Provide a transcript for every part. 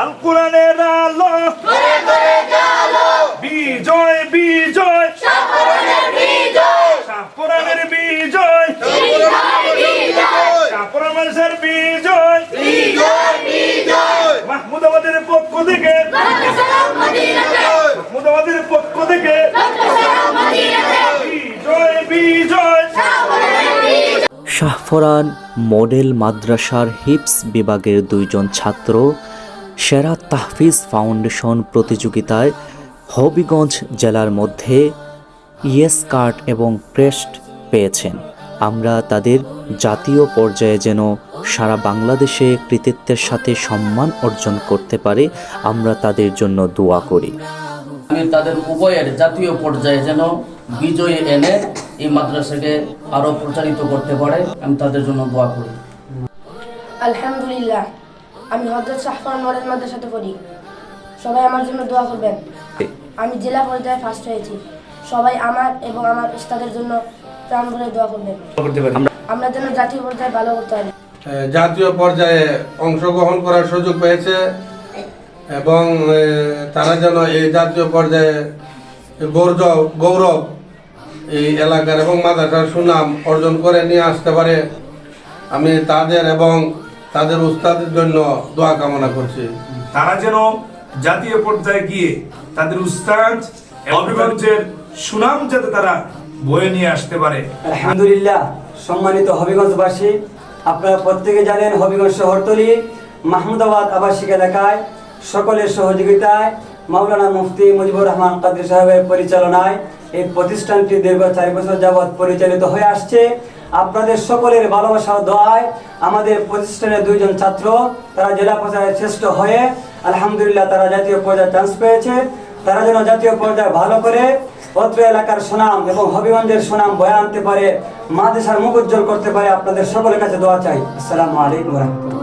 আল কোরআনের আলো করে করে জালো বিজয় বিজয় শাহপুরানের বিজয় শাহপুরানের বিজয় বিজয় বিজয় শাহপুরানের বিজয় বিজয় বিজয় মাহমুদাবাদের পক্ষ থেকে সালাম মদিনাতে মাহমুদাবাদের পক্ষ থেকে সালাম মদিনাতে বিজয় বিজয় শাহপুরানের বিজয়। শাহপরান মডেল মাদ্রাসার হিপস বিভাগের দুইজন ছাত্র সেরা তাহফিজ ফাউন্ডেশন প্রতিযোগিতায় হবিগঞ্জ জেলার মধ্যে ইয়েস কার্ড এবং ক্রেস্ট পেয়েছেন। আমরা তাদের জাতীয় পর্যায়ে যেন সারা বাংলাদেশে কৃতিত্বের সাথে সম্মান অর্জন করতে পারে, আমরা তাদের জন্য দোয়া করি। আমি তাদের উভয়ের জাতীয় পর্যায়ে যেন বিজয়ী এনে এই মাদ্রাসাকে আরো প্রচারিত করতে পারে, আমি তাদের জন্য দোয়া করি। আলহামদুলিল্লাহ, আমি হযরত শাহপরান মডেল মাদ্রাসাতে পড়ি। সবাই আমার জন্য দোয়া করবেন। আমি জেলা পর্যায়ে ফার্স্ট হয়েছি। সবাই আমার এবং আমার উস্তাদের জন্য প্রাণ ভরে দোয়া করবেন। আমরা যেন জাতীয় পর্যায়ে ভালো করতে পারি। জাতীয় পর্যায়ে অংশগ্রহণ করার সুযোগ পেয়েছে এবং তারা যেন এই জাতীয় পর্যায়ে গৌরব এই এলাকার এবং মাদ্রাসার সুনাম অর্জন করে নিয়ে আসতে পারে, আমি তাদের এবং তাদের উস্তাদের জন্য দোয়া কামনা করছি। তারা যেন জাতীয় পর্যায়ে গিয়ে তাদের উস্তাদ হবিগঞ্জের সুনাম যাতে তারা বয়ে নিয়ে আসতে পারে। আলহামদুলিল্লাহ, সম্মানিত হবিগঞ্জবাসী, আপনারা প্রত্যেকে জানেন হবিগঞ্জ শহরতলি মাহমুদাবাদ আবাসিক এলাকায় সকলের সহযোগিতায় মাওলানা মুফতি মুজিবুর রহমান কাদরি সাহেবের পরিচালনায় এই প্রতিষ্ঠানটি দীর্ঘ 4 বছর যাবৎ পরিচালিত হয়ে আসছে। আপনাদের সকলের ভালোবাসা ও দোয়ায় আমাদের প্রতিষ্ঠানের দুইজন ছাত্র তারা জেলা পর্যায়ে শ্রেষ্ঠ হয়ে আলহামদুলিল্লাহ তারা জাতীয় পর্যায়ে চান্স পেয়েছে। তারা যেন জাতীয় পর্যায়ে ভালো করে অত্র এলাকার সুনাম এবং হবিগঞ্জের সুনাম বয়ে আনতে পারে, মাদ্রাসার মুখ উজ্জ্বল করতে পারে, আপনাদের সকলের কাছে দোয়া চাই। আসসালামু আলাইকুম ওয়া রাহমাতুল্লাহ।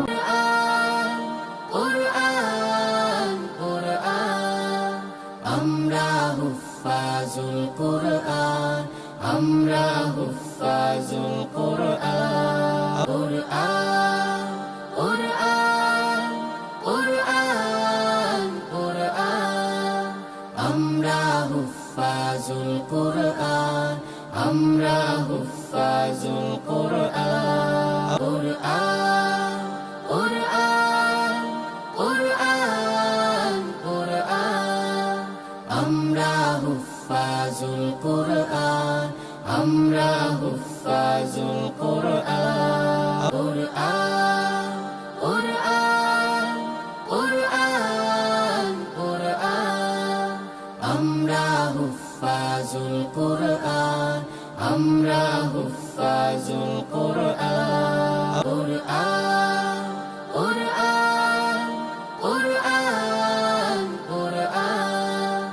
আমরা হুফাজুল কুরআন, আমরা হুফাজুল কুরআন, কুরআন কুরআন কুরআন কুরআন, আমরা হুফাজুল কুরআন, আমরা হুফাজুল কুরআন, কুরআন কুরআন কুরআন কুরআন, আমরা হুফাজুল কুরআন, আমরা হুফাজুল কুরআন, কুরআন কুরআন কুরআন কুরআন, আমরা হুফাজুল কুরআন, আমরা হুফাজুল কুরআন, কুরআন কুরআন কুরআন কুরআন,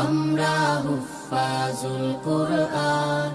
আমরা হুফাজুল কুরআন।